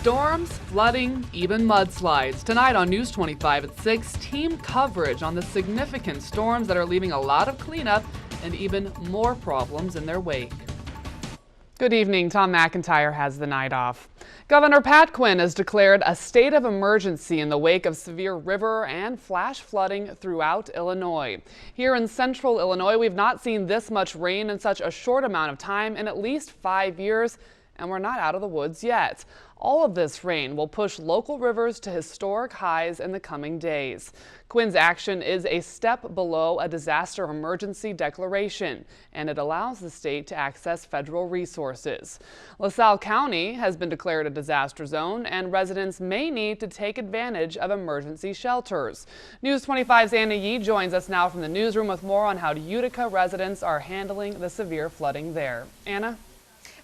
Storms, flooding, even mudslides. Tonight on News 25 at 6, team coverage on the significant storms that are leaving a lot of cleanup and even more problems in their wake. Good evening. Tom McIntyre has the night off. Governor Pat Quinn has declared a state of emergency in the wake of severe river and flash flooding throughout Illinois. Here in central Illinois, we've not seen this much rain in such a short amount of time in at least 5 years, and we're not out of the woods yet. All of this rain will push local rivers to historic highs in the coming days. Quinn's action is a step below a disaster emergency declaration, and it allows the state to access federal resources. LaSalle County has been declared a disaster zone, and residents may need to take advantage of emergency shelters. News 25's Anna Yee joins us now from the newsroom with more on how Utica residents are handling the severe flooding there. Anna?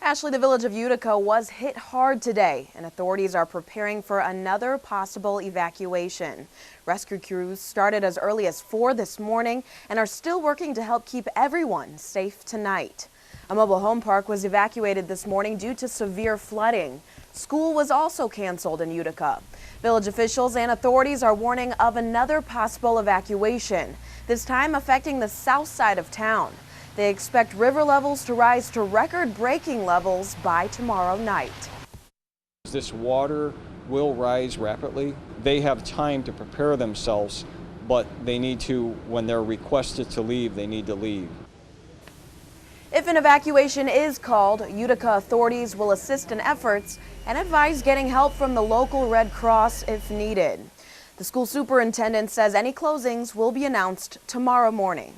Ashley, the village of Utica was hit hard today, and authorities are preparing for another possible evacuation. Rescue crews started as early as 4 this morning and are still working to help keep everyone safe tonight. A mobile home park was evacuated this morning due to severe flooding. School was also canceled in Utica. Village officials and authorities are warning of another possible evacuation, this time affecting the south side of town. They expect river levels to rise to record-breaking levels by tomorrow night. This water will rise rapidly. They have time to prepare themselves, but they need to, when they're requested to leave, they need to leave. If an evacuation is called, Utica authorities will assist in efforts and advise getting help from the local Red Cross if needed. The school superintendent says any closings will be announced tomorrow morning.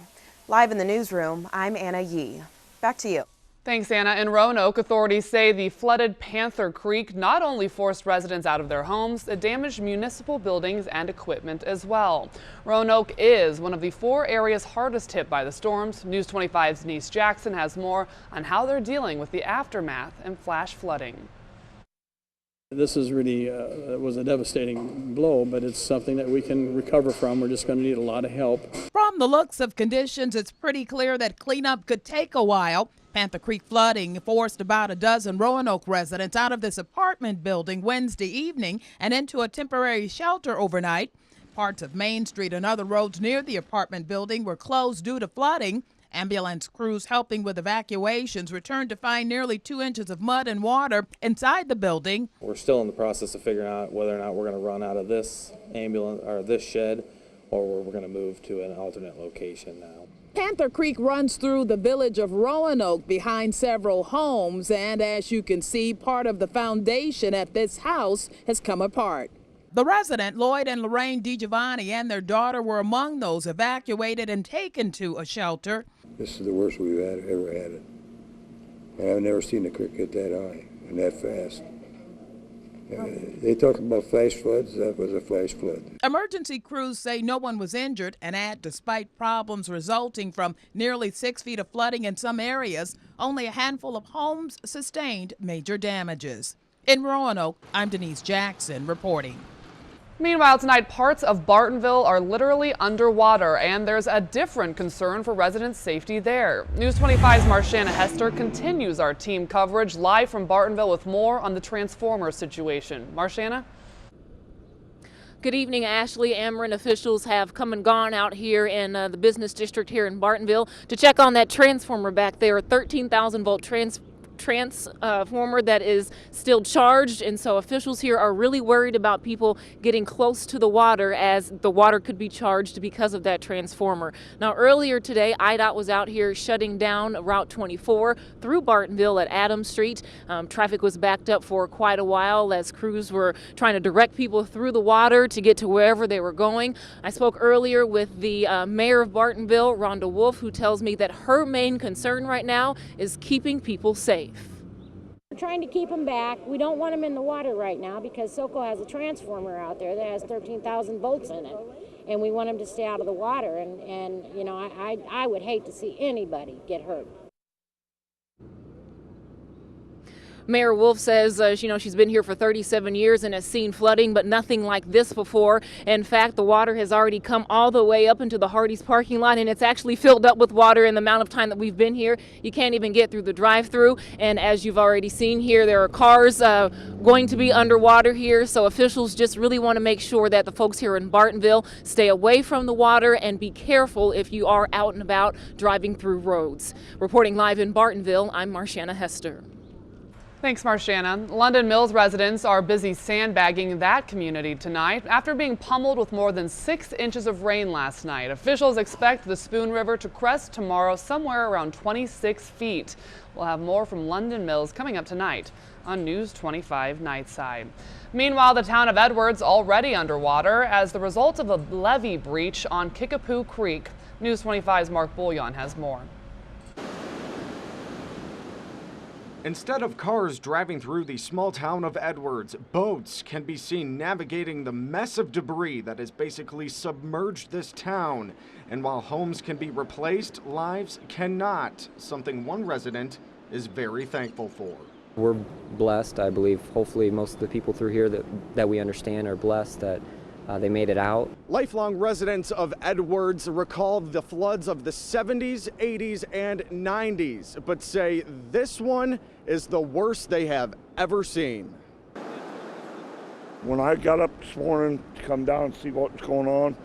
Live in the newsroom, I'm Anna Yee. Back to you. Thanks, Anna. In Roanoke, authorities say the flooded Panther Creek not only forced residents out of their homes, it damaged municipal buildings and equipment as well. Roanoke is one of the 4 areas hardest hit by the storms. News 25's Denise Jackson has more on how they're dealing with the aftermath and flash flooding. This is really was a devastating blow, but it's something that we can recover from. We're just going to need a lot of help. From the looks of conditions, it's pretty clear that cleanup could take a while. Panther Creek flooding forced about a dozen Roanoke residents out of this apartment building Wednesday evening and into a temporary shelter overnight. Parts of Main Street and other roads near the apartment building were closed due to flooding. Ambulance crews helping with evacuations returned to find nearly 2 inches of mud and water inside the building. We're still in the process of figuring out whether or not we're going to run out of this ambulance or this shed, or we're going to move to an alternate location now. Panther Creek runs through the village of Roanoke behind several homes, and as you can see, part of the foundation at this house has come apart. The resident, Lloyd and Lorraine DiGiovanni, and their daughter were among those evacuated and taken to a shelter. This is the worst we've ever had it. And I've never seen the creek get that high and that fast. They talk about flash floods. That was a flash flood. Emergency crews say no one was injured and add despite problems resulting from nearly 6 feet of flooding in some areas, only a handful of homes sustained major damages. In Roanoke, I'm Denise Jackson reporting. Meanwhile, tonight, parts of Bartonville are literally underwater, and there's a different concern for residents' safety there. News 25's Marshana Hester continues our team coverage live from Bartonville with more on the transformer situation. Marshana? Good evening, Ashley. Ameren officials have come and gone out here in the business district here in Bartonville to check on that transformer back there, a 13,000-volt transformer that is still charged, and so officials here are really worried about people getting close to the water as the water could be charged because of that transformer. Now earlier today, IDOT was out here shutting down Route 24 through Bartonville at Adams Street. Traffic was backed up for quite a while as crews were trying to direct people through the water to get to wherever they were going. I spoke earlier with the mayor of Bartonville, Rhonda Wolf, who tells me that her main concern right now is keeping people safe. We're trying to keep them back. We don't want them in the water right now because SoCo has a transformer out there that has 13,000 volts in it, and we want them to stay out of the water. And you know, I would hate to see anybody get hurt. Mayor Wolf says, she's been here for 37 years and has seen flooding, but nothing like this before. In fact, the water has already come all the way up into the Hardee's parking lot, and it's actually filled up with water in the amount of time that we've been here. You can't even get through the drive-through, and as you've already seen here, there are cars going to be underwater here, so officials just really want to make sure that the folks here in Bartonville stay away from the water and be careful if you are out and about driving through roads. Reporting live in Bartonville, I'm Marshanna Hester. Thanks, Marshanna. London Mills residents are busy sandbagging that community tonight after being pummeled with more than 6 inches of rain last night. Officials expect the Spoon River to crest tomorrow somewhere around 26 feet. We'll have more from London Mills coming up tonight on News 25 Nightside. Meanwhile, the town of Edwards already underwater as the result of a levee breach on Kickapoo Creek. News 25's Mark Bouillon has more. Instead of cars driving through the small town of Edwards, boats can be seen navigating the mess of debris that has basically submerged this town. And while homes can be replaced, lives cannot, something one resident is very thankful for. We're blessed, I believe. Hopefully most of the people through here that we understand are blessed that they made it out. Lifelong residents of Edwards recall the floods of the 70s, 80s, and 90s, but say this one is the worst they have ever seen. When I got up this morning to come down and see what was going on,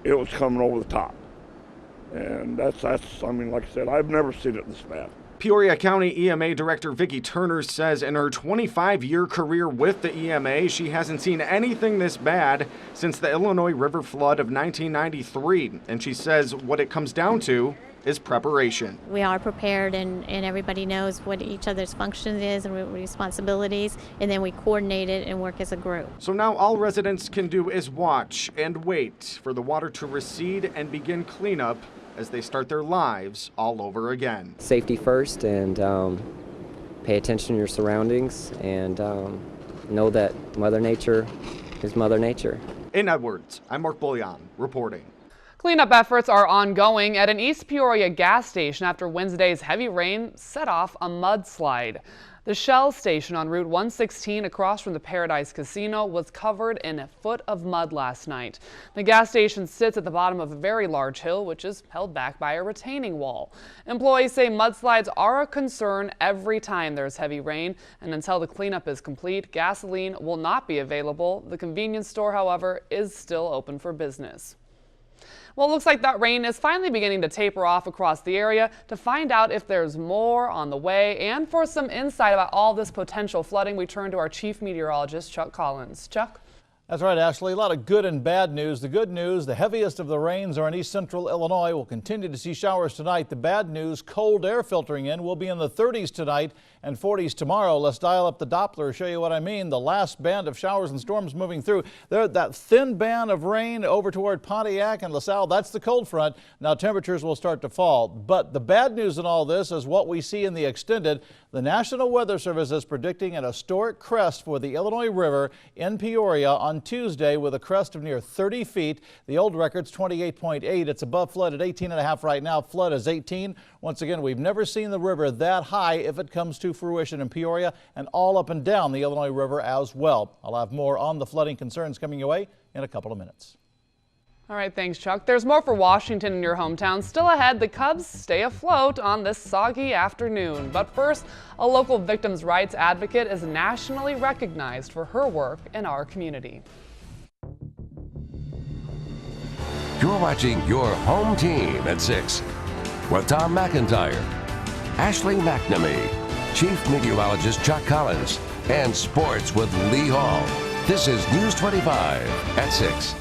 it was coming over the top. And that's I mean, like I said, I've never seen it this bad. Peoria County EMA Director Vicki Turner says in her 25-year career with the EMA, she hasn't seen anything this bad since the Illinois River flood of 1993. And she says what it comes down to is preparation. We are prepared and everybody knows what each other's function is and responsibilities, and then we coordinate it and work as a group. So now all residents can do is watch and wait for the water to recede and begin cleanup as they start their lives all over again. Safety first, and pay attention to your surroundings, and know that Mother Nature is Mother Nature. In Edwards, I'm Mark Bouillon reporting. Cleanup efforts are ongoing at an East Peoria gas station after Wednesday's heavy rain set off a mudslide. The Shell station on Route 116 across from the Paradise Casino was covered in a foot of mud last night. The gas station sits at the bottom of a very large hill, which is held back by a retaining wall. Employees say mudslides are a concern every time there's heavy rain, and until the cleanup is complete, gasoline will not be available. The convenience store, however, is still open for business. Well, it looks like that rain is finally beginning to taper off across the area. To find out if there's more on the way and for some insight about all this potential flooding, we turn to our chief meteorologist, Chuck Collins. Chuck? That's right, Ashley. A lot of good and bad news. The good news, the heaviest of the rains are in east central Illinois. We'll continue to see showers tonight. The bad news, cold air filtering in. We'll be in the 30s tonight and 40s tomorrow. Let's dial up the Doppler, show you what I mean. The last band of showers and storms moving through. There, that thin band of rain over toward Pontiac and LaSalle, that's the cold front. Now temperatures will start to fall. But the bad news in all this is what we see in the extended. The National Weather Service is predicting an historic crest for the Illinois River in Peoria on Tuesday with a crest of near 30 feet. The old record's 28.8. It's above flood at 18.5 right now. Flood is 18. Once again, we've never seen the river that high if it comes to fruition in Peoria and all up and down the Illinois River as well. I'll have more on the flooding concerns coming your way in a couple of minutes. All right, thanks, Chuck. There's more for Washington in your hometown. Still ahead, the Cubs stay afloat on this soggy afternoon. But first, a local victims' rights advocate is nationally recognized for her work in our community. You're watching your home team at 6 with Tom McIntyre, Ashley McNamee, Chief Meteorologist Chuck Collins, and Sports with Lee Hall. This is News 25 at 6.